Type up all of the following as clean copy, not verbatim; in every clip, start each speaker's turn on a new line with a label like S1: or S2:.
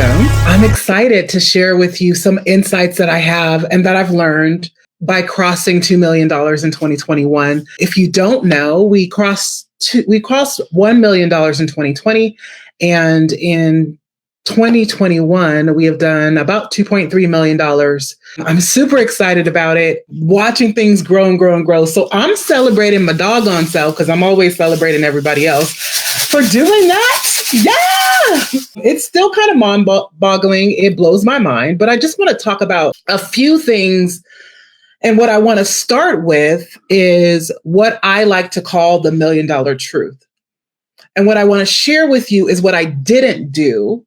S1: Misconceptions. I'm excited to share with you some insights that I have and that I've learned by crossing $2 million in 2021. If you don't know, we crossed $1 million in 2020. And in 2021, we have done about $2.3 million. I'm super excited about it, watching things grow and grow and grow. So I'm celebrating my doggone self because I'm always celebrating everybody else for doing that. Yeah, it's still kind of mind-boggling. It blows my mind, but I just want to talk about a few things. And what I want to start with is what I like to call the $1 million truth. And what I want to share with you is what I didn't do,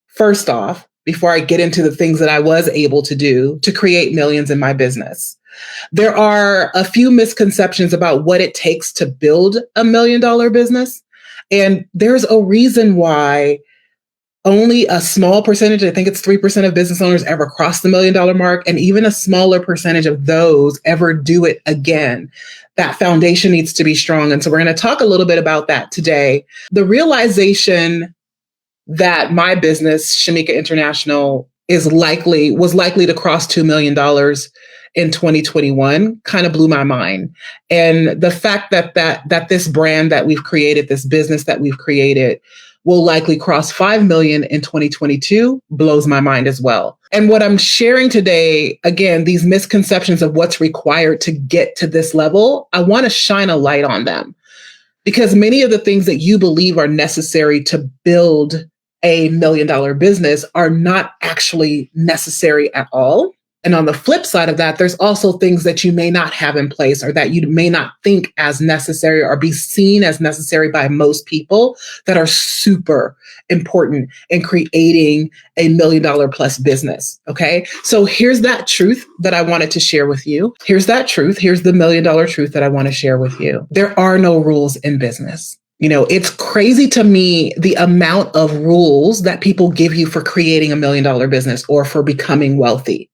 S1: first off, before I get into the things that I was able to do to create millions in my business. There are a few misconceptions about what it takes to build a $1 million business. And there's a reason why only a small percentage, I think it's 3% of business owners ever cross the $1 million mark. And even a smaller percentage of those ever do it again. That foundation needs to be strong. And so we're going to talk a little bit about that today. The realization that my business, Shameca International, was likely to cross $2 million in 2021 kind of blew my mind. And the fact that this brand that we've created, this business that we've created, will likely cross 5 million in 2022 blows my mind as well. And what I'm sharing today, again, these misconceptions of what's required to get to this level, I want to shine a light on them because many of the things that you believe are necessary to build a $1 million business are not actually necessary at all. And on the flip side of that, there's also things that you may not have in place or that you may not think as necessary or be seen as necessary by most people that are super important in creating a $1 million plus business. Okay. So here's that truth that I wanted to share with you. Here's that truth. Here's the $1 million truth that I want to share with you. There are no rules in business. You know, it's crazy to me the amount of rules that people give you for creating a $1 million business or for becoming wealthy.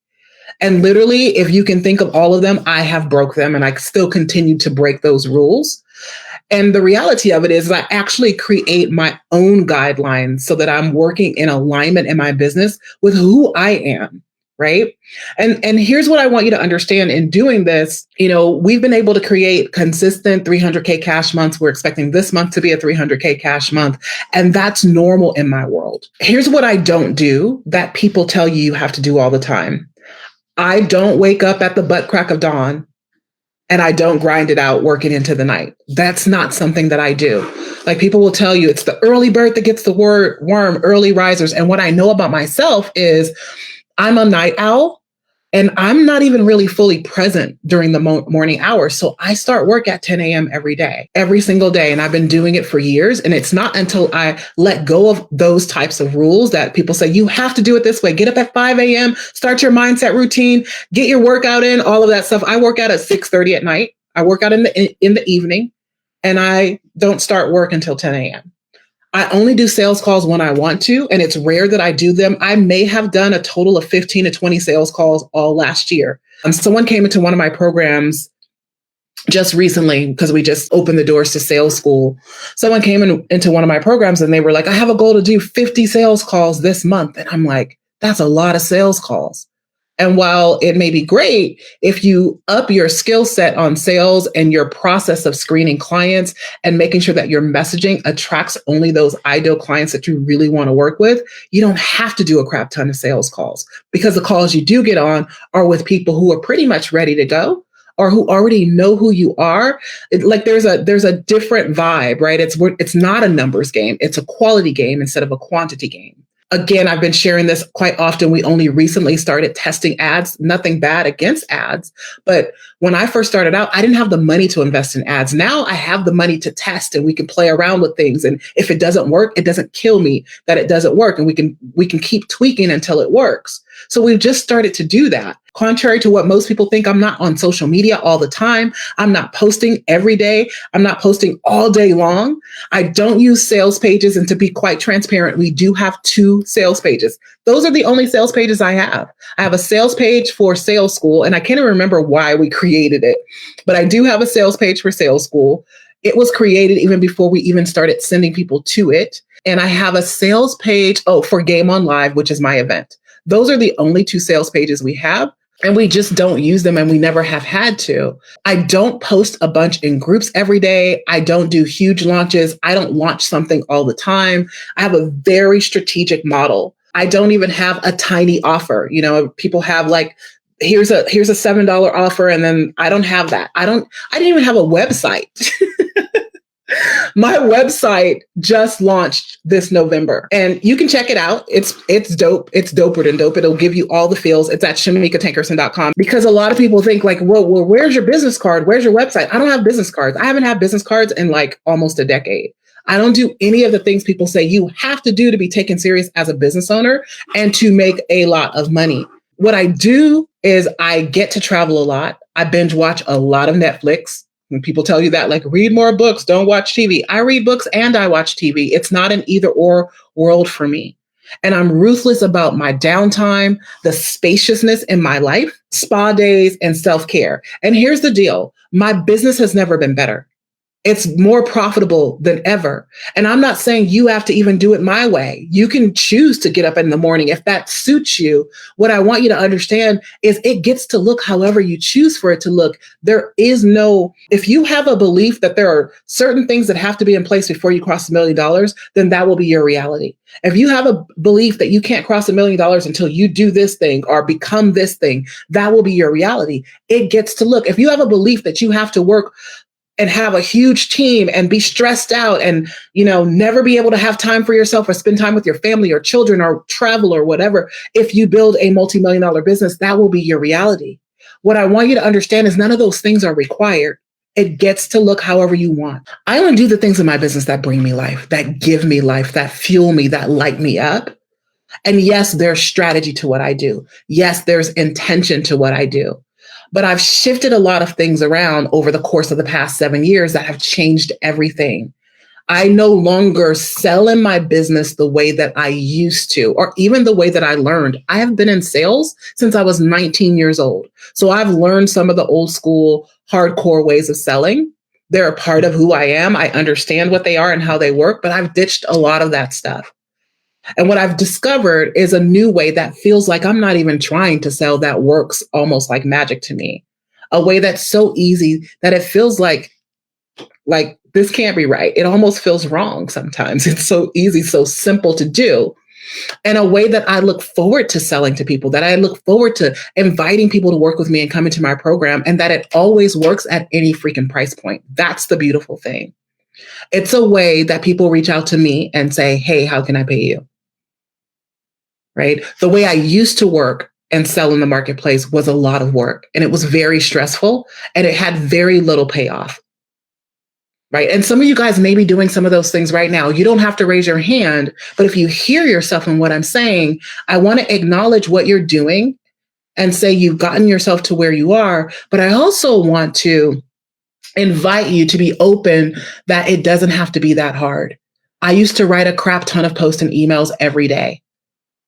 S1: And literally, if you can think of all of them, I have broke them and I still continue to break those rules. And the reality of it is I actually create my own guidelines so that I'm working in alignment in my business with who I am. Right. And here's what I want you to understand in doing this. You know, we've been able to create consistent 300K cash months. We're expecting this month to be a 300K cash month. And that's normal in my world. Here's what I don't do that people tell you you have to do all the time. I don't wake up at the butt crack of dawn and I don't grind it out working into the night. That's not something that I do. Like people will tell you it's the early bird that gets the worm, early risers. And what I know about myself is I'm a night owl and I'm not even really fully present during the morning hours. So I start work at 10 a.m. every day, every single day. And I've been doing it for years. And it's not until I let go of those types of rules that people say, you have to do it this way. Get up at 5 a.m., start your mindset routine, get your workout in, all of that stuff. I work out at 6:30 at night. I work out in the evening and I don't start work until 10 a.m. I only do sales calls when I want to, and it's rare that I do them. I may have done a total of 15 to 20 sales calls all last year. Someone came into one of my programs just recently because we just opened the doors to sales school. Someone came into one of my programs and they were like, I have a goal to do 50 sales calls this month. And I'm like, that's a lot of sales calls. And while it may be great, if you up your skill set on sales and your process of screening clients and making sure that your messaging attracts only those ideal clients that you really want to work with, you don't have to do a crap ton of sales calls because the calls you do get on are with people who are pretty much ready to go or who already know who you are. Like there's a different vibe, right? It's not a numbers game. It's a quality game instead of a quantity game. Again, I've been sharing this quite often. We only recently started testing ads, nothing bad against ads. But when I first started out, I didn't have the money to invest in ads. Now I have the money to test and we can play around with things. And if it doesn't work, it doesn't kill me that it doesn't work. And we can keep tweaking until it works. So we've just started to do that. Contrary to what most people think, I'm not on social media all the time. I'm not posting every day. I'm not posting all day long. I don't use sales pages. And to be quite transparent, we do have 2 sales pages. Those are the only sales pages I have. I have a sales page for sales school, and I can't even remember why we created it, but I do have a sales page for sales school. It was created even before we even started sending people to it. And I have a sales page, for Game On Live, which is my event. Those are the only two sales pages we have. And we just don't use them, and we never have had to. I don't post a bunch in groups every day. I don't do huge launches. I don't launch something all the time. I have a very strategic model. I don't even have a tiny offer. People have like, here's a $7 offer. And then I don't have that. I didn't even have a website. My website just launched this November, and you can check it out. It's dope. It's doper than dope. It'll give you all the feels. It's at ShamecaTankerson.com, because a lot of people think like, well, where's your business card? Where's your website? I don't have business cards. I haven't had business cards in like almost a decade. I don't do any of the things people say you have to do to be taken serious as a business owner and to make a lot of money. What I do is I get to travel a lot. I binge watch a lot of Netflix. When people tell you that, like, read more books, don't watch TV. I read books and I watch TV. It's not an either or world for me. And I'm ruthless about my downtime, the spaciousness in my life, spa days, and self-care. And here's the deal. My business has never been better. It's more profitable than ever. And I'm not saying you have to even do it my way. You can choose to get up in the morning if that suits you. What I want you to understand is it gets to look however you choose for it to look. If you have a belief that there are certain things that have to be in place before you cross $1 million, then that will be your reality. If you have a belief that you can't cross $1 million until you do this thing or become this thing, that will be your reality. It gets to look. If you have a belief that you have to work and have a huge team and be stressed out and, never be able to have time for yourself or spend time with your family or children or travel or whatever, if you build a multi-million-dollar business, that will be your reality. What I want you to understand is none of those things are required. It gets to look however you want. I only do the things in my business that bring me life, that give me life, that fuel me, that light me up. And yes, there's strategy to what I do. Yes, there's intention to what I do. But I've shifted a lot of things around over the course of the past 7 years that have changed everything. I no longer sell in my business the way that I used to, or even the way that I learned. I have been in sales since I was 19 years old. So I've learned some of the old school, hardcore ways of selling. They're a part of who I am. I understand what they are and how they work, but I've ditched a lot of that stuff. And what I've discovered is a new way that feels like I'm not even trying to sell, that works almost like magic to me. A way that's so easy that it feels like this can't be right. It almost feels wrong sometimes. It's so easy, so simple to do. And a way that I look forward to selling to people, that I look forward to inviting people to work with me and come into my program, and that it always works at any freaking price point. That's the beautiful thing. It's a way that people reach out to me and say, hey, how can I pay you? Right? The way I used to work and sell in the marketplace was a lot of work, and it was very stressful, and it had very little payoff. Right? And some of you guys may be doing some of those things right now. You don't have to raise your hand, but if you hear yourself in what I'm saying, I want to acknowledge what you're doing and say you've gotten yourself to where you are. But I also want to invite you to be open that it doesn't have to be that hard. I used to write a crap ton of posts and emails every day.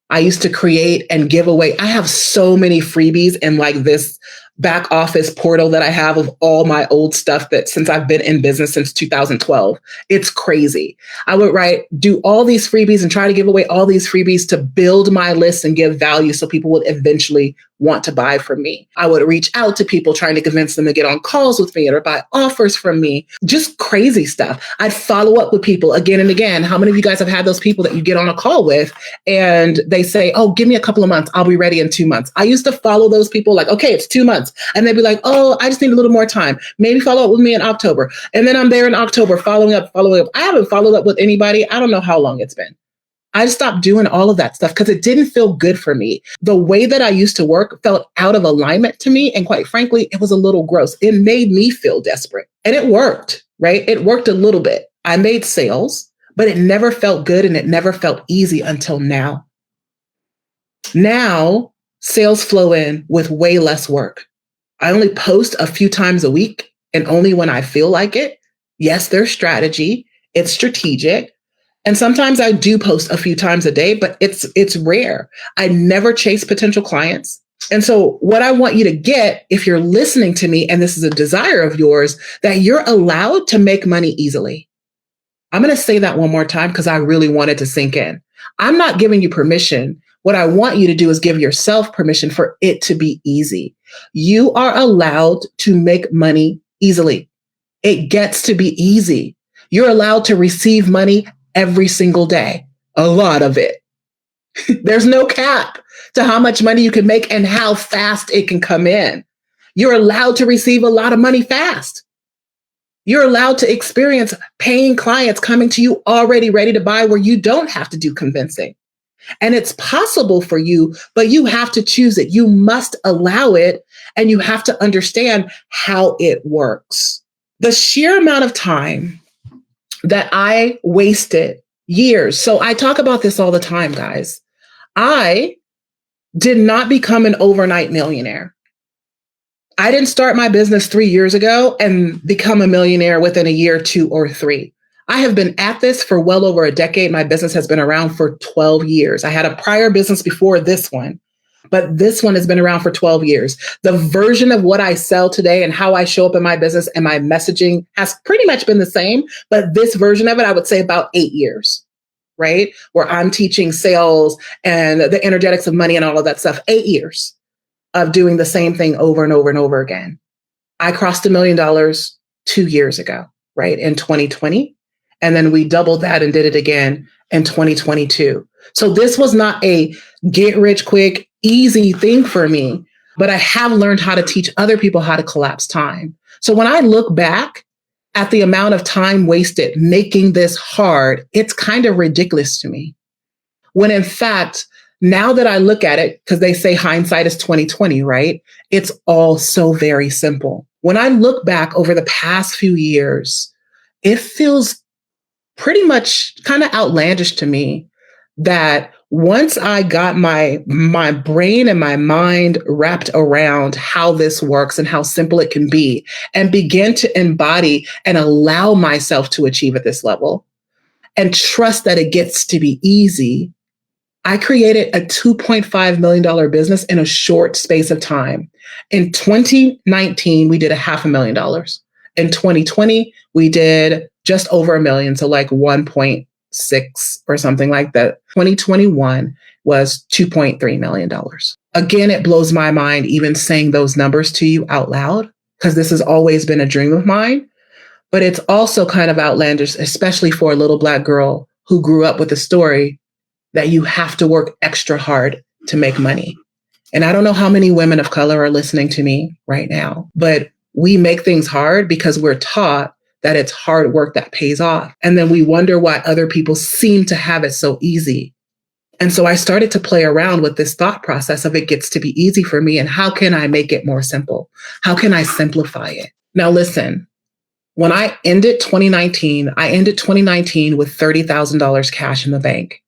S1: I used to create and give away. I have so many freebies in like this back office portal that I have of all my old stuff that since I've been in business since 2012. It's crazy. I would do all these freebies and try to give away all these freebies to build my list and give value so people would eventually want to buy from me. I would reach out to people trying to convince them to get on calls with me or buy offers from me. Just crazy stuff. I'd follow up with people again and again. How many of you guys have had those people that you get on a call with and they say, oh, give me a couple of months. I'll be ready in 2 months. I used to follow those people like, okay, it's 2 months. And they'd be like, oh, I just need a little more time. Maybe follow up with me in October. And then I'm there in October following up. I haven't followed up with anybody. I don't know how long it's been. I stopped doing all of that stuff because it didn't feel good for me. The way that I used to work felt out of alignment to me. And quite frankly, it was a little gross. It made me feel desperate. And it worked, right? It worked a little bit. I made sales, but it never felt good and it never felt easy until now. Now, sales flow in with way less work. I only post a few times a week and only when I feel like it. Yes, there's strategy. It's strategic. And sometimes I do post a few times a day, but it's rare. I never chase potential clients. And so what I want you to get, if you're listening to me, and this is a desire of yours, that you're allowed to make money easily. I'm going to say that one more time because I really wanted to sink in. I'm not giving you permission. What I want you to do is give yourself permission for it to be easy. You are allowed to make money easily. It gets to be easy. You're allowed to receive money every single day, a lot of it. There's no cap to how much money you can make and how fast it can come in. You're allowed to receive a lot of money fast. You're allowed to experience paying clients coming to you already ready to buy where you don't have to do convincing. And it's possible for you, but you have to choose it. You must allow it, and you have to understand how it works. The sheer amount of time that I wasted, years. So I talk about this all the time, guys. I did not become an overnight millionaire. I didn't start my business 3 years ago and become a millionaire within a year, 2 or 3. I have been at this for well over a decade. My business has been around for 12 years. I had a prior business before this one, but this one has been around for 12 years. The version of what I sell today and how I show up in my business and my messaging has pretty much been the same, but this version of it, I would say about 8 years, right? Where I'm teaching sales and the energetics of money and all of that stuff, 8 years of doing the same thing over and over and over again. I crossed $1 million 2 years ago, right? In 2020. And then we doubled that and did it again in 2022. So this was not a get rich quick, easy thing for me, but I have learned how to teach other people how to collapse time. So when I look back at the amount of time wasted making this hard, it's kind of ridiculous to me. When in fact, now that I look at it, because they say hindsight is 2020, right? It's all so very simple. When I look back over the past few years, it feels pretty much kind of outlandish to me that once I got my brain and my mind wrapped around how this works and how simple it can be and begin to embody and allow myself to achieve at this level and trust that it gets to be easy, I created a $2.5 million business in a short space of time. In 2019, we did $500,000. In 2020, we did just over $1 million, so like 1.6 or something like that. 2021 was $2.3 million. Again, it blows my mind even saying those numbers to you out loud, because this has always been a dream of mine. But it's also kind of outlandish, especially for a little Black girl who grew up with the story that you have to work extra hard to make money. And I don't know how many women of color are listening to me right now, but we make things hard because we're taught that it's hard work that pays off. And then we wonder why other people seem to have it so easy. And so I started to play around with this thought process of it gets to be easy for me. And how can I make it more simple? How can I simplify it? Now, listen, when I ended 2019 with $30,000 cash in the bank.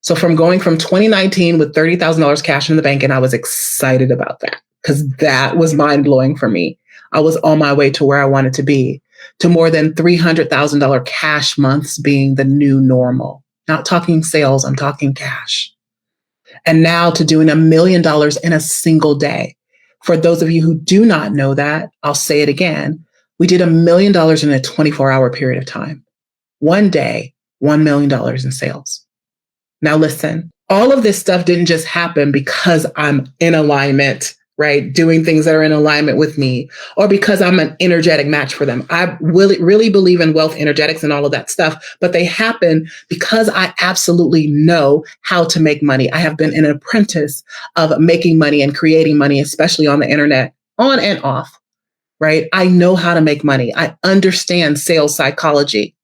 S1: So from going from 2019 with $30,000 cash in the bank, and I was excited about that because that was mind blowing for me. I was on my way to where I wanted to be, to more than $300,000 cash months being the new normal. Not talking sales, I'm talking cash. And now to doing $1 million in a single day. For those of you who do not know that, I'll say it again. We did $1 million in a 24-hour period of time. One day, $1 million in sales. Now, listen, all of this stuff didn't just happen because I'm in alignment, right? Doing things that are in alignment with me, or because I'm an energetic match for them. I really believe in wealth energetics and all of that stuff, but they happen because I absolutely know how to make money. I have been an apprentice of making money and creating money, especially on the internet, on and off, right? I know how to make money. I understand sales psychology.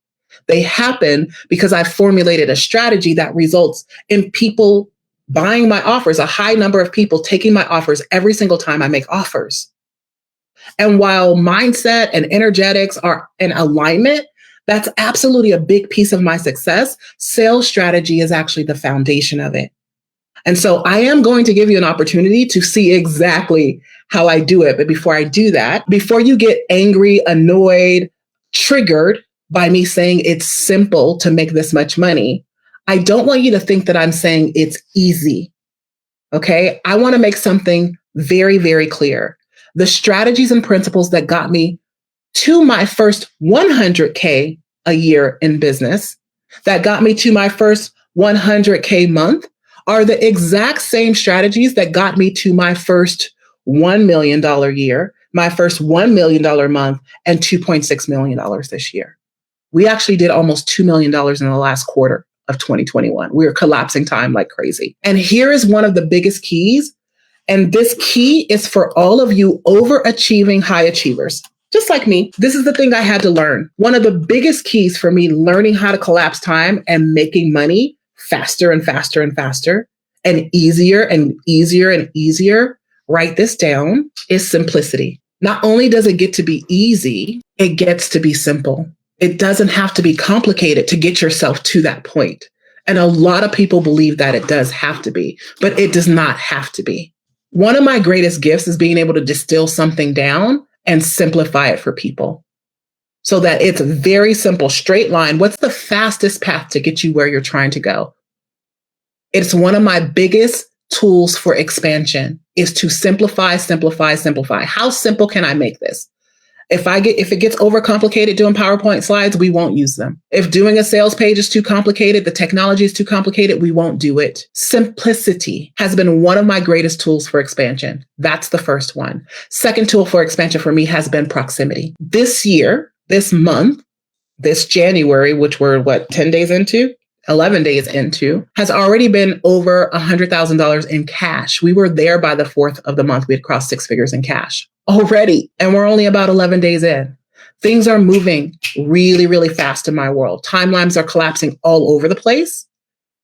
S1: They happen because I formulated a strategy that results in people buying my offers, a high number of people taking my offers every single time I make offers. And while mindset and energetics are in alignment, that's absolutely a big piece of my success. Sales strategy is actually the foundation of it. And so I am going to give you an opportunity to see exactly how I do it. But before I do that, before you get angry, annoyed, triggered by me saying it's simple to make this much money, I don't want you to think that I'm saying it's easy. Okay? I want to make something very, very clear. The strategies and principles that got me to my first 100K a year in business that got me to my first 100K month are the exact same strategies that got me to my first $1 million year, my first $1 million month, and $2.6 million this year. We actually did almost $2 million in the last quarter of 2021. We were collapsing time like crazy. And here is one of the biggest keys. And this key is for all of you overachieving high achievers. Just like me, this is the thing I had to learn. One of the biggest keys for me learning how to collapse time and making money faster and faster and faster and easier and easier and easier, write this down, is simplicity. Not only does it get to be easy, it gets to be simple. It doesn't have to be complicated to get yourself to that point. And a lot of people believe that it does have to be, but it does not have to be. One of my greatest gifts is being able to distill something down and simplify it for people so that it's a very simple, straight line. What's the fastest path to get you where you're trying to go? It's one of my biggest tools for expansion is to simplify, simplify, simplify. How simple can I make this? If it gets overcomplicated doing PowerPoint slides, we won't use them. If doing a sales page is too complicated, the technology is too complicated, we won't do it. Simplicity has been one of my greatest tools for expansion. That's the first one. Second tool for expansion for me has been proximity. This year, this month, this January, which we're 10 days into? 11 days into, has already been over $100,000 in cash. We were there by the 4th of the month. We had crossed 6 figures in cash already. And we're only about 11 days in. Things are moving really, really fast in my world. Timelines are collapsing all over the place,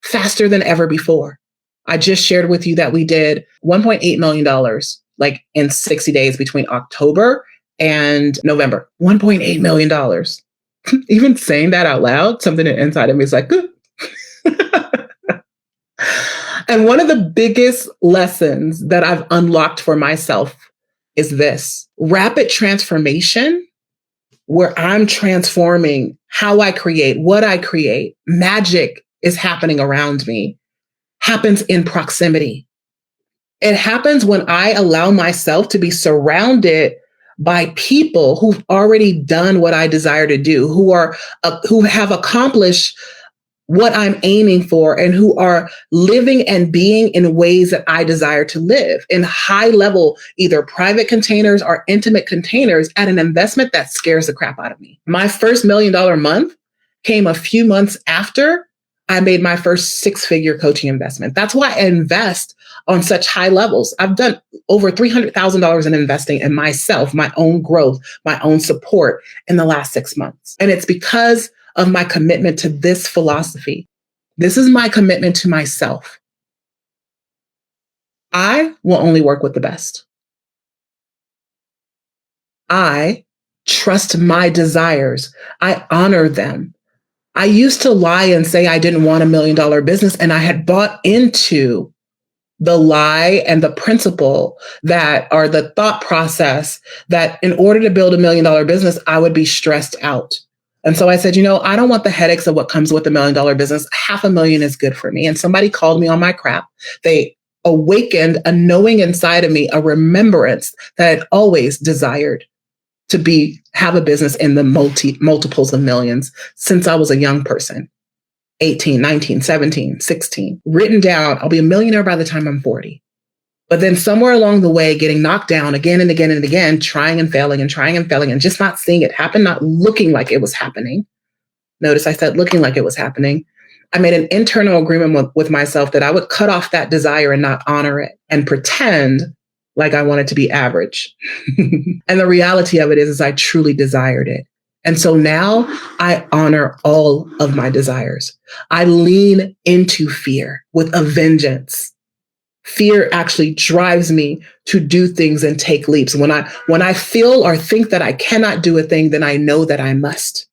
S1: faster than ever before. I just shared with you that we did $1.8 million like in 60 days between October and November. $1.8 million. Even saying that out loud, something inside of me is like, And one of the biggest lessons that I've unlocked for myself is this: rapid transformation, where I'm transforming how I create, what I create. Magic is happening around me, happens in proximity. It happens when I allow myself to be surrounded by people who've already done what I desire to do, who have accomplished what I'm aiming for, and who are living and being in ways that I desire to live in high level, either private containers or intimate containers at an investment that scares the crap out of me. My first $1 million month came a few months after I made my first 6-figure coaching investment. That's why I invest on such high levels. I've done over $300,000 in investing in myself, my own growth, my own support in the last 6 months. And it's because of my commitment to this philosophy. This is my commitment to myself. I will only work with the best. I trust my desires. I honor them. I used to lie and say I didn't want $1 million business, and I had bought into the lie and the principle or the thought process that in order to build $1 million business, I would be stressed out. And so I said, I don't want the headaches of what comes with $1 million business. $500,000 is good for me. And somebody called me on my crap. They awakened a knowing inside of me, a remembrance that I'd always desired to have a business in the multiples of millions since I was a young person, 18, 19, 17, 16, written down, I'll be a millionaire by the time I'm 40. But then somewhere along the way, getting knocked down again and again and again, trying and failing and just not seeing it happen, not looking like it was happening. Notice I said looking like it was happening. I made an internal agreement with myself that I would cut off that desire and not honor it and pretend like I wanted to be average. And the reality of it is I truly desired it. And so now I honor all of my desires. I lean into fear with a vengeance. Fear actually drives me to do things and take leaps. When I feel or think that I cannot do a thing, then I know that I must.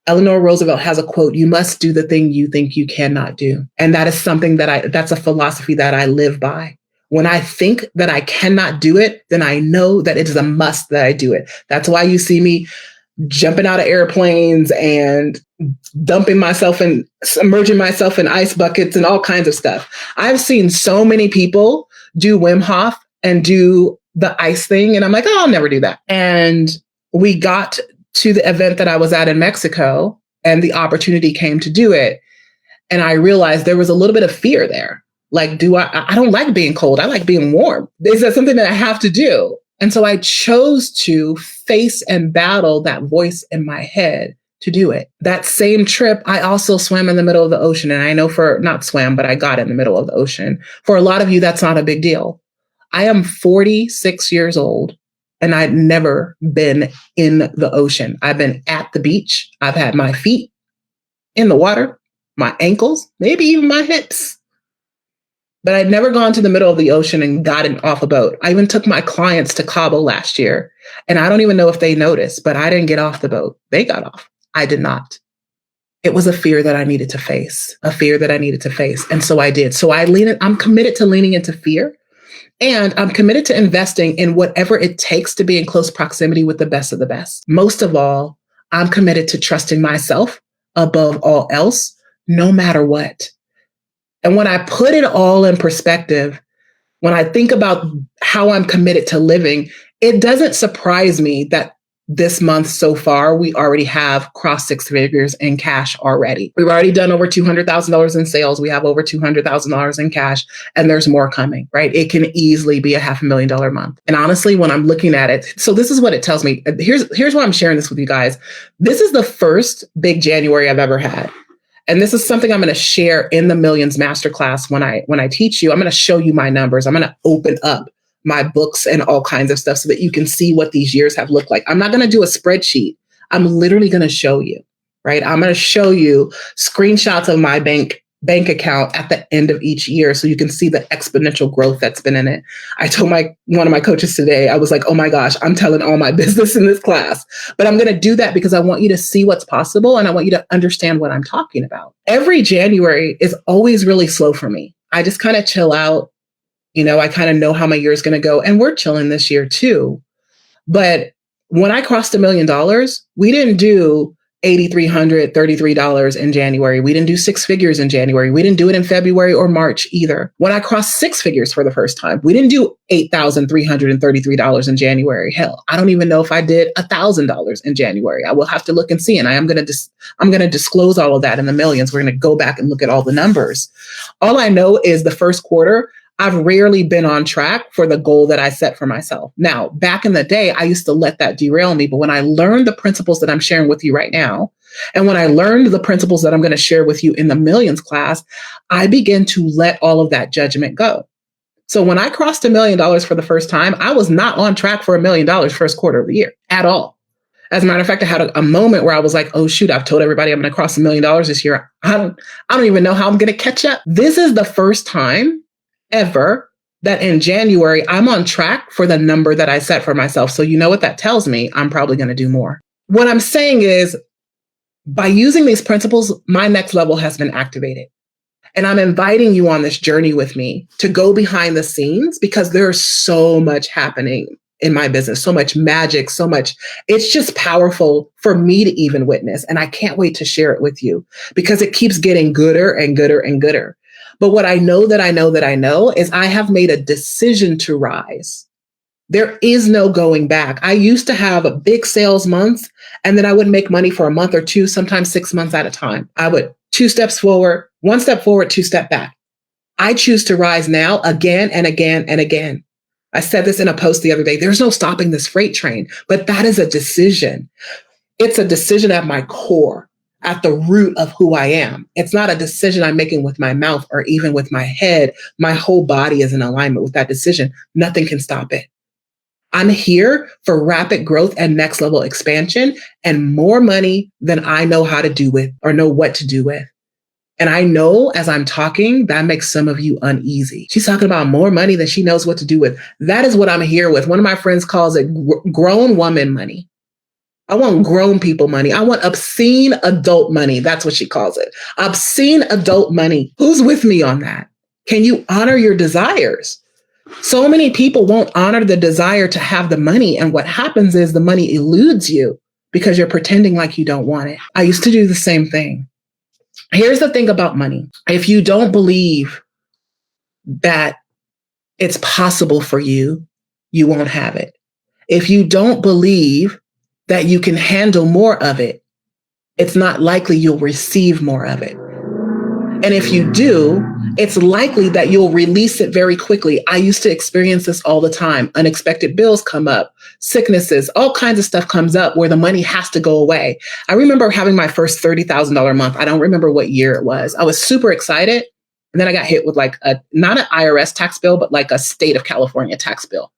S1: Eleanor Roosevelt has a quote, "You must do the thing you think you cannot do." And that is something that's a philosophy that I live by. When I think that I cannot do it, then I know that it is a must that I do it. That's why you see me jumping out of airplanes and dumping myself and submerging myself in ice buckets and all kinds of stuff. I've seen so many people do Wim Hof and do the ice thing. And I'm like, oh, I'll never do that. And we got to the event that I was at in Mexico, and the opportunity came to do it. And I realized there was a little bit of fear there. Like, I don't like being cold. I like being warm. Is that something that I have to do? And so I chose to face and battle that voice in my head to do it. That same trip, I also swam in the middle of the ocean. And I know not swam, but I got in the middle of the ocean. For a lot of you, that's not a big deal. I am 46 years old and I'd never been in the ocean. I've been at the beach. I've had my feet in the water, my ankles, maybe even my hips. But I'd never gone to the middle of the ocean and gotten off a boat. I even took my clients to Cabo last year. And I don't even know if they noticed, but I didn't get off the boat. They got off. I did not. It was a fear that I needed to face, And so I did. So I'm committed to leaning into fear. And I'm committed to investing in whatever it takes to be in close proximity with the best of the best. Most of all, I'm committed to trusting myself above all else, no matter what. And when I put it all in perspective, when I think about how I'm committed to living, it doesn't surprise me that this month so far, we already have crossed six figures in cash already. We've already done over $200,000 in sales. We have over $200,000 in cash, and there's more coming, right? It can easily be a $500,000 month. And honestly, when I'm looking at it, so this is what it tells me. Here's why I'm sharing this with you guys. This is the first big January I've ever had. And this is something I'm going to share in the Millions Masterclass when I teach you. I'm going to show you my numbers. I'm going to open up my books and all kinds of stuff so that you can see what these years have looked like. I'm not going to do a spreadsheet. I'm literally going to show you, right? I'm going to show you screenshots of my bank account at the end of each year so you can see the exponential growth that's been in it. I told one of my coaches today, I was like, oh my gosh, I'm telling all my business in this class. But I'm going to do that because I want you to see what's possible and I want you to understand what I'm talking about. Every January is always really slow for me. I just kind of chill out. I kind of know how my year is going to go. And we're chilling this year too. But when I crossed $1 million, we didn't do $8,333 in January. We didn't do six figures in January. We didn't do it in February or March either. When I crossed six figures for the first time, we didn't do $8,333 in January. Hell, I don't even know if I did $1,000 in January. I will have to look and see. And I'm going to disclose all of that in the millions. We're going to go back and look at all the numbers. All I know is the first quarter, I've rarely been on track for the goal that I set for myself. Now, back in the day, I used to let that derail me. But when I learned the principles that I'm sharing with you right now, and when I learned the principles that I'm going to share with you in the Millions class, I began to let all of that judgment go. So when I crossed $1 million for the first time, I was not on track for $1 million first quarter of the year at all. As a matter of fact, I had a moment where I was like, oh, shoot, I've told everybody I'm going to cross $1 million this year. I don't even know how I'm going to catch up. This is the first time ever that in January, I'm on track for the number that I set for myself. So you know what that tells me? I'm probably going to do more. What I'm saying is by using these principles, my next level has been activated. And I'm inviting you on this journey with me to go behind the scenes because there's so much happening in my business, so much magic, so much. It's just powerful for me to even witness. And I can't wait to share it with you because it keeps getting gooder and gooder and gooder. But what I know is I have made a decision to rise. There is no going back. I used to have a big sales month and then I would make money for a month or two, sometimes 6 months at a time. I would 2 steps forward, 1 step forward, 2 step back. I choose to rise now again and again and again. I said this in a post the other day. There's no stopping this freight train, but that is a decision. It's a decision at my core. At the root of who I am. It's not a decision I'm making with my mouth or even with my head. My whole body is in alignment with that decision. Nothing can stop it. I'm here for rapid growth and next level expansion and more money than I know how to do with or know what to do with. And I know as I'm talking, that makes some of you uneasy. She's talking about more money than she knows what to do with. That is what I'm here with. One of my friends calls it grown woman money. I want grown people money. I want obscene adult money. That's what she calls it. Obscene adult money. Who's with me on that? Can you honor your desires? So many people won't honor the desire to have the money. And what happens is the money eludes you because you're pretending like you don't want it. I used to do the same thing. Here's the thing about money. If you don't believe that it's possible for you, you won't have it. If you don't believe that you can handle more of it, it's not likely you'll receive more of it. And if you do, it's likely that you'll release it very quickly. I used to experience this all the time. Unexpected bills come up, sicknesses, all kinds of stuff comes up where the money has to go away. I remember having my first $30,000 month. I don't remember what year it was. I was super excited. And then I got hit with like not an IRS tax bill, but like a state of California tax bill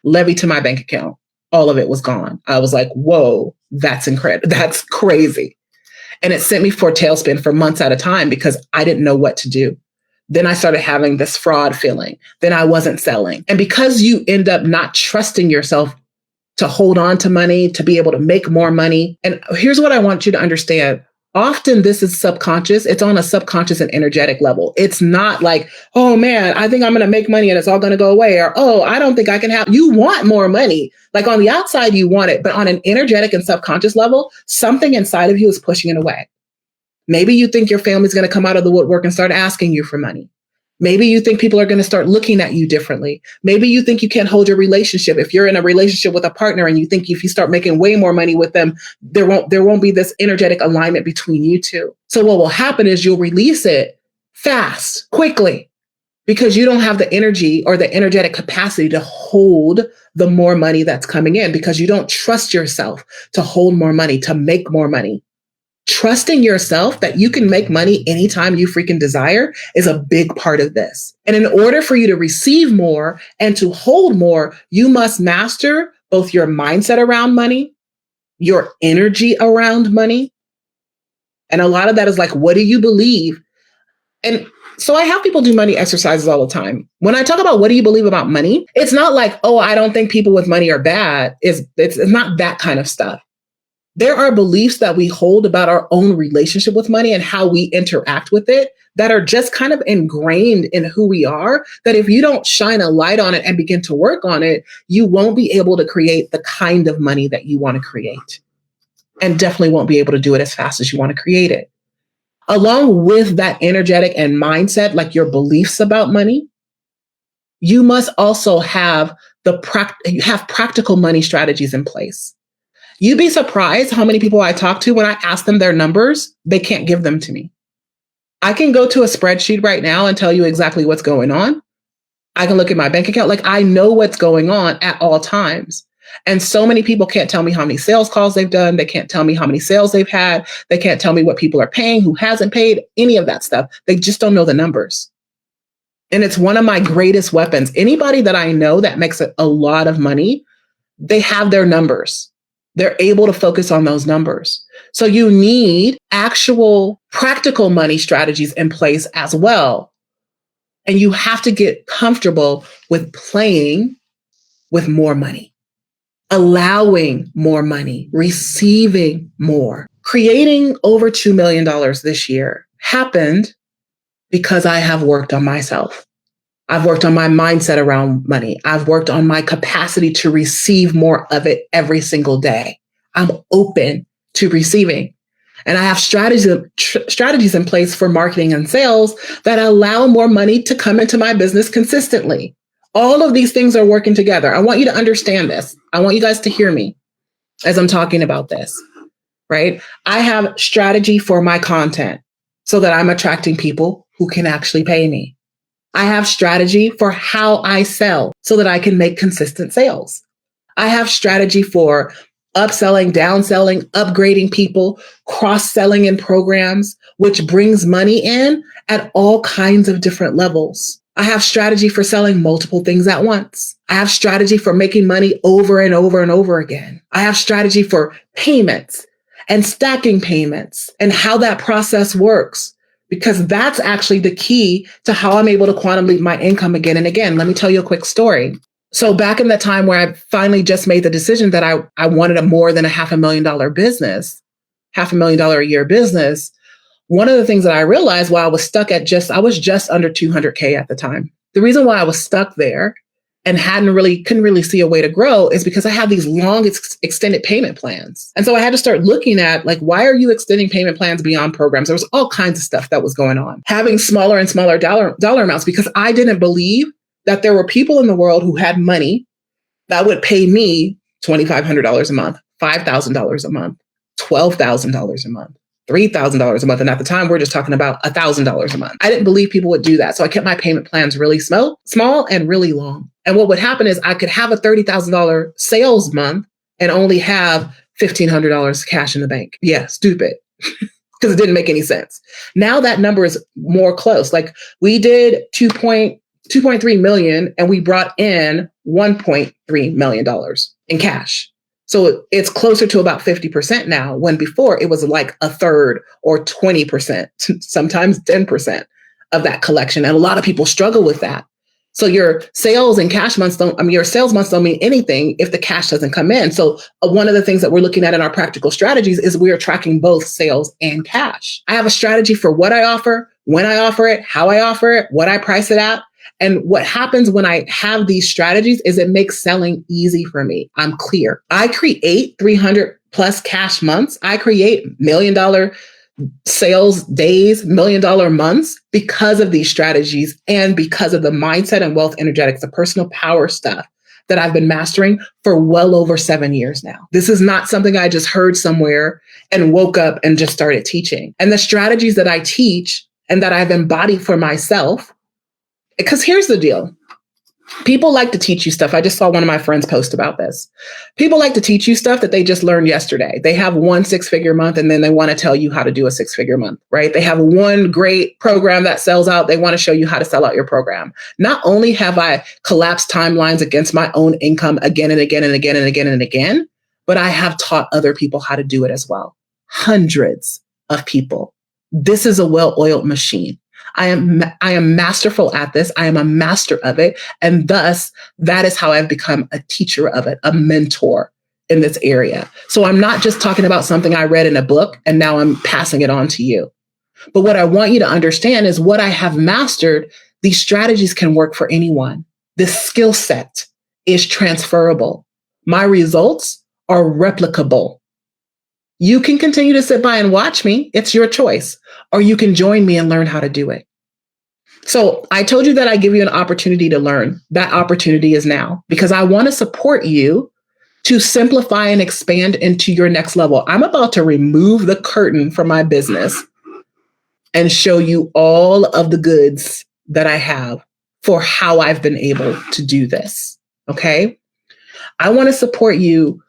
S1: levied to my bank account. All of it was gone. I was like, whoa, that's incredible. That's crazy. And it sent me for a tailspin for months at a time because I didn't know what to do. Then I started having this fraud feeling. Then I wasn't selling. And because you end up not trusting yourself to hold on to money, to be able to make more money. And here's what I want you to understand. Often this is subconscious. It's on a subconscious and energetic level. It's not like, oh man, I think I'm going to make money and it's all going to go away. Or, oh, I don't think I can have, you want more money. Like on the outside, you want it, but on an energetic and subconscious level, something inside of you is pushing it away. Maybe you think your family's going to come out of the woodwork and start asking you for money. Maybe you think people are going to start looking at you differently. Maybe you think you can't hold your relationship. If you're in a relationship with a partner and you think if you start making way more money with them, there won't be this energetic alignment between you two. So what will happen is you'll release it fast, quickly, because you don't have the energy or the energetic capacity to hold the more money that's coming in because you don't trust yourself to hold more money, to make more money. Trusting yourself that you can make money anytime you freaking desire is a big part of this. And in order for you to receive more and to hold more, you must master both your mindset around money, your energy around money. And a lot of that is like, what do you believe? And so I have people do money exercises all the time. When I talk about what do you believe about money, it's not like, oh, I don't think people with money are bad. It's not that kind of stuff. There are beliefs that we hold about our own relationship with money and how we interact with it that are just kind of ingrained in who we are, that if you don't shine a light on it and begin to work on it, you won't be able to create the kind of money that you want to create, and definitely won't be able to do it as fast as you want to create it. Along with that energetic and mindset, like your beliefs about money, you must also have practical money strategies in place. You'd be surprised how many people I talk to when I ask them their numbers, they can't give them to me. I can go to a spreadsheet right now and tell you exactly what's going on. I can look at my bank account. Like I know what's going on at all times. And so many people can't tell me how many sales calls they've done. They can't tell me how many sales they've had. They can't tell me what people are paying, who hasn't paid, any of that stuff. They just don't know the numbers. And it's one of my greatest weapons. Anybody that I know that makes a lot of money, they have their numbers. They're able to focus on those numbers. So you need actual practical money strategies in place as well. And you have to get comfortable with playing with more money, allowing more money, receiving more. Creating over $2 million this year happened because I have worked on myself. I've worked on my mindset around money. I've worked on my capacity to receive more of it every single day. I'm open to receiving. And I have strategies in place for marketing and sales that allow more money to come into my business consistently. All of these things are working together. I want you to understand this. I want you guys to hear me as I'm talking about this, right? I have strategy for my content so that I'm attracting people who can actually pay me. I have strategy for how I sell so that I can make consistent sales. I have strategy for upselling, downselling, upgrading people, cross-selling in programs, which brings money in at all kinds of different levels. I have strategy for selling multiple things at once. I have strategy for making money over and over and over again. I have strategy for payments and stacking payments and how that process works, because that's actually the key to how I'm able to quantum leap my income again and again. Let me tell you a quick story. So back in the time where I finally just made the decision that I wanted a more than a $500,000 business, $500,000 a year business, one of the things that I realized while I was stuck at I was just under 200K at the time. The reason why I was stuck there and couldn't really see a way to grow is because I had these long extended payment plans. And so I had to start looking at, like, why are you extending payment plans beyond programs? There was all kinds of stuff that was going on. Having smaller and smaller dollar amounts, because I didn't believe that there were people in the world who had money that would pay me $2,500 a month, $5,000 a month, $12,000 a month, $3,000 a month. And at the time, we're just talking about $1,000 a month. I didn't believe people would do that. So I kept my payment plans really small and really long. And what would happen is I could have a $30,000 sales month and only have $1,500 cash in the bank. Yeah, stupid. Because it didn't make any sense. Now that number is more close. Like we did 2.3 million and we brought in $1.3 million in cash. So it's closer to about 50% now, when before it was like a third or 20%, sometimes 10% of that collection. And a lot of people struggle with that. So your sales and cash months your sales months don't mean anything if the cash doesn't come in. So one of the things that we're looking at in our practical strategies is we are tracking both sales and cash. I have a strategy for what I offer, when I offer it, how I offer it, what I price it at. And what happens when I have these strategies is it makes selling easy for me. I'm clear. I create 300 plus cash months. I create $1 million sales days, $1 million months because of these strategies and because of the mindset and wealth energetics, the personal power stuff that I've been mastering for well over 7 years now. This is not something I just heard somewhere and woke up and just started teaching. And the strategies that I teach and that I've embodied for myself, because here's the deal. People like to teach you stuff. I just saw one of my friends post about this. People like to teach you stuff that they just learned yesterday. They have one 6-figure month and then they want to tell you how to do a 6-figure month, right? They have one great program that sells out. They want to show you how to sell out your program. Not only have I collapsed timelines against my own income again and again and again and again and again, but I have taught other people how to do it as well. Hundreds of people. This is a well-oiled machine. I am masterful at this. I am a master of it. And thus, that is how I've become a teacher of it, a mentor in this area. So I'm not just talking about something I read in a book and now I'm passing it on to you. But what I want you to understand is what I have mastered, these strategies can work for anyone. This skill set is transferable. My results are replicable. You can continue to sit by and watch me. It's your choice. Or you can join me and learn how to do it. So I told you that I give you an opportunity to learn. That opportunity is now because I want to support you to simplify and expand into your next level. I'm about to remove the curtain from my business and show you all of the goods that I have for how I've been able to do this. Okay. I want to support you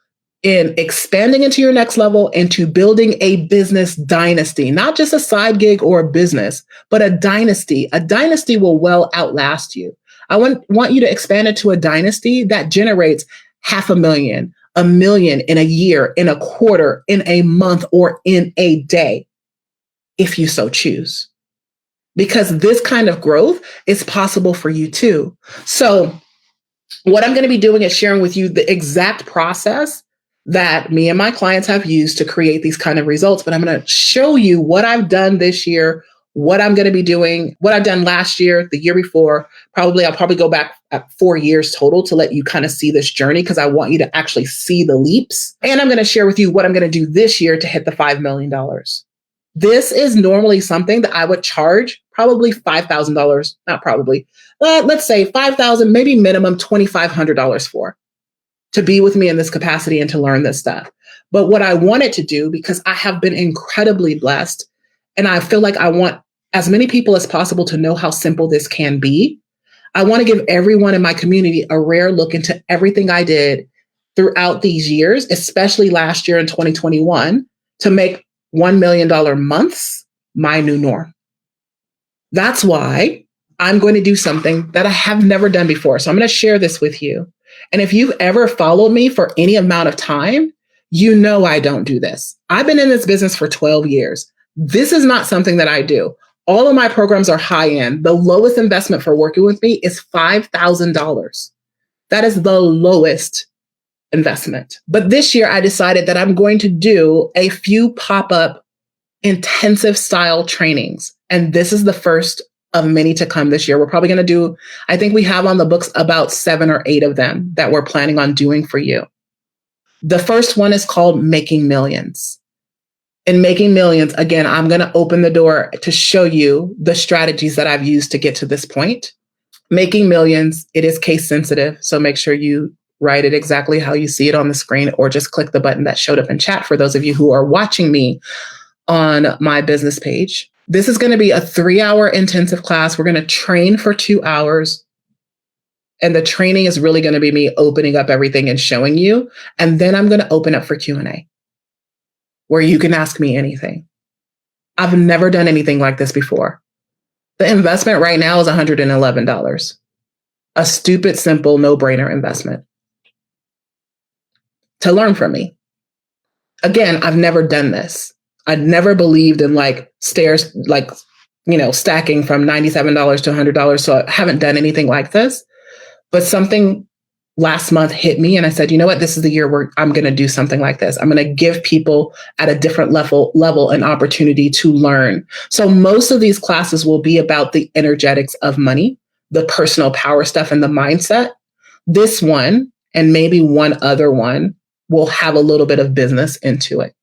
S1: in expanding into your next level, into building a business dynasty, not just a side gig or a business, but a dynasty. A dynasty will well outlast you. I want you to expand into a dynasty that generates $500,000, $1 million in a year, in a quarter, in a month, or in a day, if you so choose. Because this kind of growth is possible for you too. So what I'm going to be doing is sharing with you the exact process that me and my clients have used to create these kind of results. But I'm going to show you what I've done this year, what I'm going to be doing, what I've done last year, the year before. I'll probably go back at 4 years total to let you kind of see this journey because I want you to actually see the leaps. And I'm going to share with you what I'm going to do this year to hit the $5 million. This is normally something that I would charge probably $5,000, not probably, let's say $5,000, maybe minimum $2,500 for. To be with me in this capacity and to learn this stuff. But what I wanted to do, because I have been incredibly blessed, and I feel like I want as many people as possible to know how simple this can be, I want to give everyone in my community a rare look into everything I did throughout these years, especially last year in 2021, to make $1 million months my new norm. That's why I'm going to do something that I have never done before. So I'm going to share this with you. And if you've ever followed me for any amount of time, you know I don't do this. I've been in this business for 12 years. This is not something that I do. All of my programs are high end. The lowest investment for working with me is $5,000. That is the lowest investment. But this year I decided that I'm going to do a few pop-up intensive style trainings. And this is the first of many to come this year. We're probably going to do, I think we have on the books about 7 or 8 of them that we're planning on doing for you. The first one is called Making Millions. In Making Millions, again, I'm going to open the door to show you the strategies that I've used to get to this point. Making Millions, it is case sensitive. So make sure you write it exactly how you see it on the screen, or just click the button that showed up in chat for those of you who are watching me on my business page. This is going to be a 3-hour intensive class. We're going to train for 2 hours. And the training is really going to be me opening up everything and showing you. And then I'm going to open up for Q&A where you can ask me anything. I've never done anything like this before. The investment right now is $111. A stupid, simple, no-brainer investment to learn from me. Again, I've never done this. I'd never believed in stacking from $97 to $100. So I haven't done anything like this. But something last month hit me and I said, you know what? This is the year where I'm going to do something like this. I'm going to give people at a different level an opportunity to learn. So most of these classes will be about the energetics of money, the personal power stuff and the mindset. This one, and maybe one other one, will have a little bit of business into it.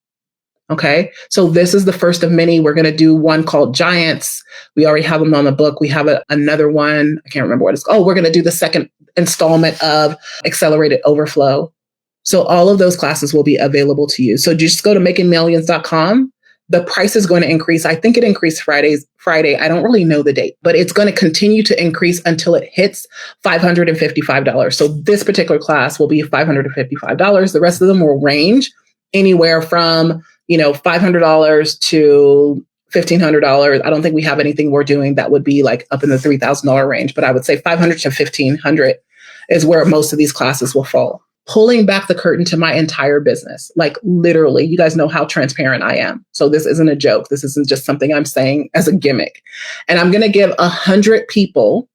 S1: Okay. So this is the first of many. We're going to do one called Giants. We already have them on the book. We have another one. I can't remember what it's called. Oh, we're going to do the second installment of Accelerated Overflow. So all of those classes will be available to you. So just go to makingmillions.com. The price is going to increase. I think it increased Friday. I don't really know the date, but it's going to continue to increase until it hits $555. So this particular class will be $555. The rest of them will range anywhere from $500 to $1,500. I don't think we have anything we're doing that would be up in the $3,000 range, but I would say $500 to $1,500 is where most of these classes will fall. Pulling back the curtain to my entire business, literally, you guys know how transparent I am. So this isn't a joke. This isn't just something I'm saying as a gimmick. And I'm going to give 100 people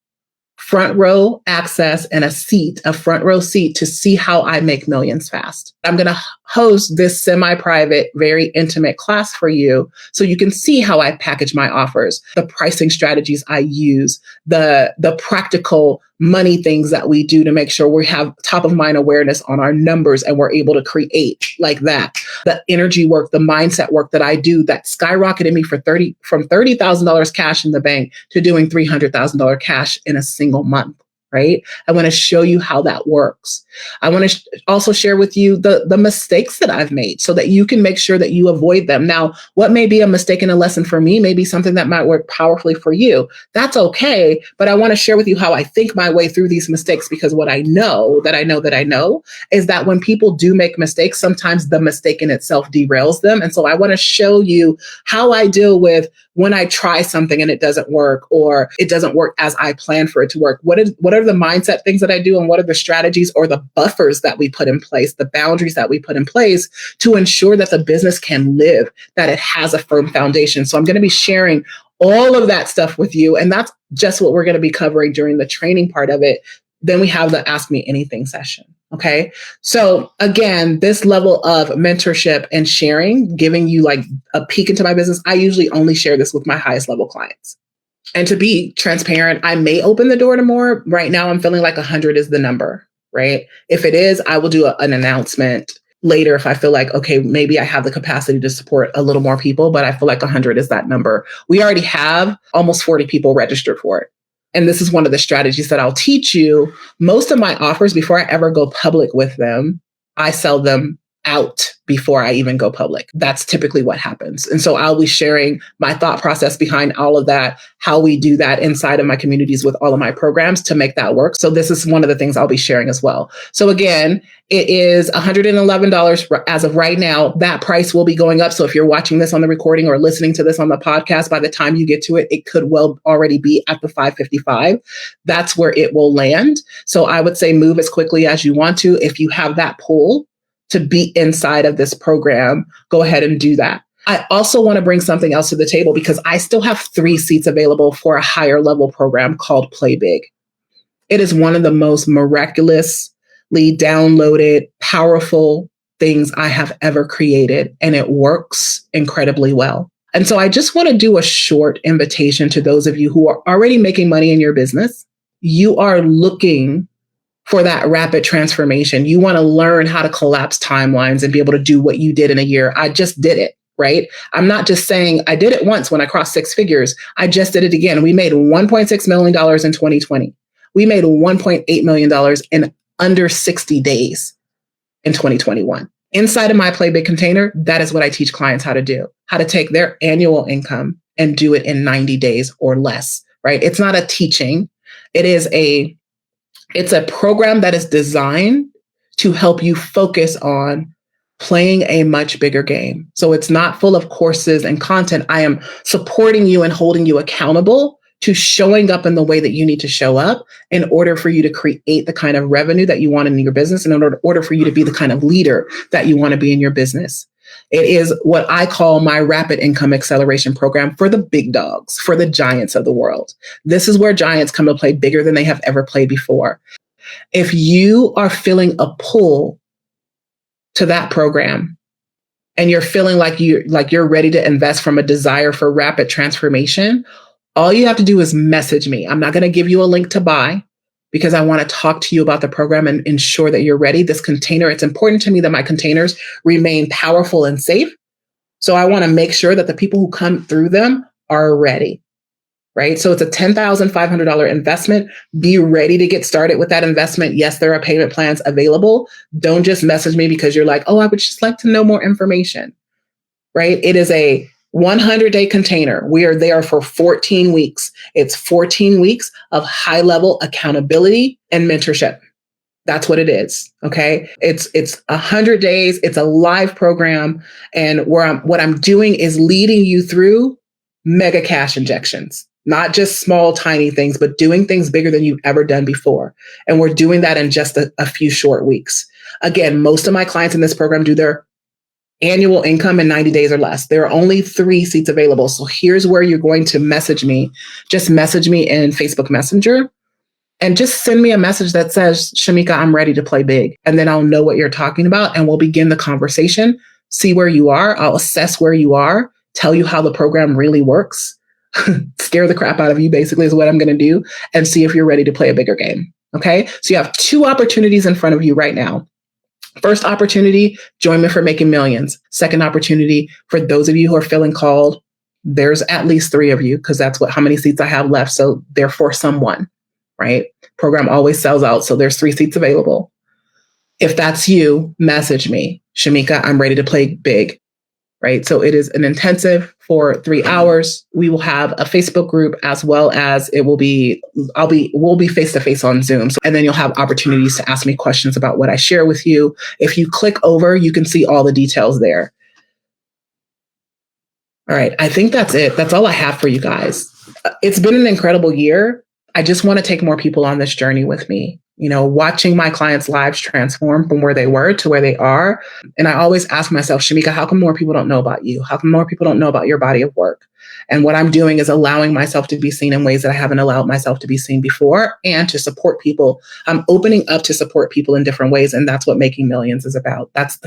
S1: front row access and a front row seat to see how I make millions fast. I'm going to host this semi-private, very intimate class for you so you can see how I package my offers, the pricing strategies I use, the practical money things that we do to make sure we have top of mind awareness on our numbers and we're able to create like that. The energy work, the mindset work that I do that skyrocketed me from $30,000 cash in the bank to doing $300,000 cash in a single month. Right? I want to show you how that works. I want to also share with you the mistakes that I've made so that you can make sure that you avoid them. Now, what may be a mistake and a lesson for me may be something that might work powerfully for you. That's okay. But I want to share with you how I think my way through these mistakes, because what I know is that when people do make mistakes, sometimes the mistake in itself derails them. And so I want to show you how I deal with when I try something and it doesn't work, or it doesn't work as I plan for it to work. What are the mindset things that I do, and what are the strategies or the buffers that we put in place, the boundaries that we put in place to ensure that the business can live, that it has a firm foundation. So I'm going to be sharing all of that stuff with you. And that's just what we're going to be covering during the training part of it. Then we have the Ask Me Anything session. Okay. So again, this level of mentorship and sharing, giving you a peek into my business, I usually only share this with my highest level clients. And to be transparent, I may open the door to more. Right now, I'm feeling like 100 is the number, right? If it is, I will do an announcement later if I feel like, okay, maybe I have the capacity to support a little more people, but I feel like 100 is that number. We already have almost 40 people registered for it. And this is one of the strategies that I'll teach you. Most of my offers, before I ever go public with them, I sell them out before I even go public. That's typically what happens. And so I'll be sharing my thought process behind all of that, how we do that inside of my communities with all of my programs to make that work. So this is one of the things I'll be sharing as well. So again, it is $111 as of right now. That price will be going up. So if you're watching this on the recording or listening to this on the podcast, by the time you get to it, it could well already be at the $555. That's where it will land. So I would say move as quickly as you want to. If you have that pull to be inside of this program, go ahead and do that. I also want to bring something else to the table because I still have 3 seats available for a higher level program called Play Big. It is one of the most miraculously downloaded, powerful things I have ever created, and it works incredibly well. And so I just want to do a short invitation to those of you who are already making money in your business. You are looking for that rapid transformation. You want to learn how to collapse timelines and be able to do what you did in a year. I just did it, right? I'm not just saying I did it once when I crossed 6 figures. I just did it again. We made $1.6 million in 2020. We made $1.8 million in under 60 days in 2021. Inside of my Play Big container, that is what I teach clients how to do, how to take their annual income and do it in 90 days or less, right? It's not a teaching. It's a program that is designed to help you focus on playing a much bigger game. So it's not full of courses and content. I am supporting you and holding you accountable to showing up in the way that you need to show up in order for you to create the kind of revenue that you want in your business, and in order for you to be the kind of leader that you want to be in your business. It is what I call my rapid income acceleration program for the big dogs, for the giants of the world. This is where giants come to play bigger than they have ever played before. If you are feeling a pull to that program and you're feeling like you're ready to invest from a desire for rapid transformation, all you have to do is message me. I'm not going to give you a link to buy because I want to talk to you about the program and ensure that you're ready. This container, it's important to me that my containers remain powerful and safe. So I want to make sure that the people who come through them are ready, right? So it's a $10,500 investment. Be ready to get started with that investment. Yes, there are payment plans available. Don't just message me because you're like, oh, I would just like to know more information, right? It is a 100-day container. We are there for 14 weeks. It's 14 weeks of high-level accountability and mentorship. That's what it is. Okay. It's 100 days. It's a live program. And what I'm doing is leading you through mega cash injections, not just small, tiny things, but doing things bigger than you've ever done before. And we're doing that in just a few short weeks. Again, most of my clients in this program do their annual income in 90 days or less. There are only 3 seats available. So here's where you're going to message me. Just message me in Facebook Messenger and just send me a message that says, Shameca, I'm ready to play big. And then I'll know what you're talking about and we'll begin the conversation, see where you are. I'll assess where you are, tell you how the program really works, scare the crap out of you basically is what I'm going to do, and see if you're ready to play a bigger game. Okay. So you have 2 opportunities in front of you right now. First opportunity, join me for making millions. Second opportunity, for those of you who are feeling called, there's at least 3 of you because that's how many seats I have left. So therefore someone, right? Program always sells out. So there's 3 seats available. If that's you, message me. Shameca, I'm ready to play big, right? So it is an intensive for 3 hours. We will have a Facebook group as well as we'll be face-to-face on Zoom. And then you'll have opportunities to ask me questions about what I share with you. If you click over, you can see all the details there. All right. I think that's it. That's all I have for you guys. It's been an incredible year. I just want to take more people on this journey with me. Watching my clients' lives transform from where they were to where they are. And I always ask myself, Shameca, how come more people don't know about you? How come more people don't know about your body of work? And what I'm doing is allowing myself to be seen in ways that I haven't allowed myself to be seen before, and to support people. I'm opening up to support people in different ways. And that's what Making Millions is about. That's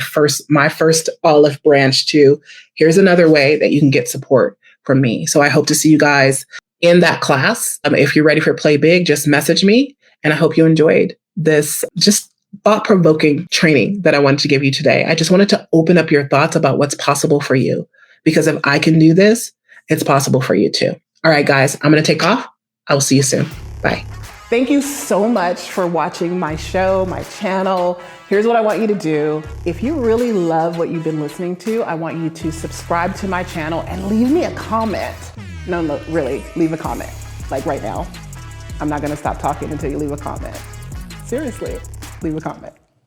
S1: my first olive branch to here's another way that you can get support from me. So I hope to see you guys in that class. If you're ready for Play Big, just message me. And I hope you enjoyed this just thought-provoking training that I wanted to give you today. I just wanted to open up your thoughts about what's possible for you. Because if I can do this, it's possible for you too. All right, guys, I'm going to take off. I will see you soon. Bye. Thank you so much for watching my show, my channel. Here's what I want you to do. If you really love what you've been listening to, I want you to subscribe to my channel and leave me a comment. No, really, leave a comment, like right now. I'm not going to stop talking until you leave a comment. Seriously, leave a comment.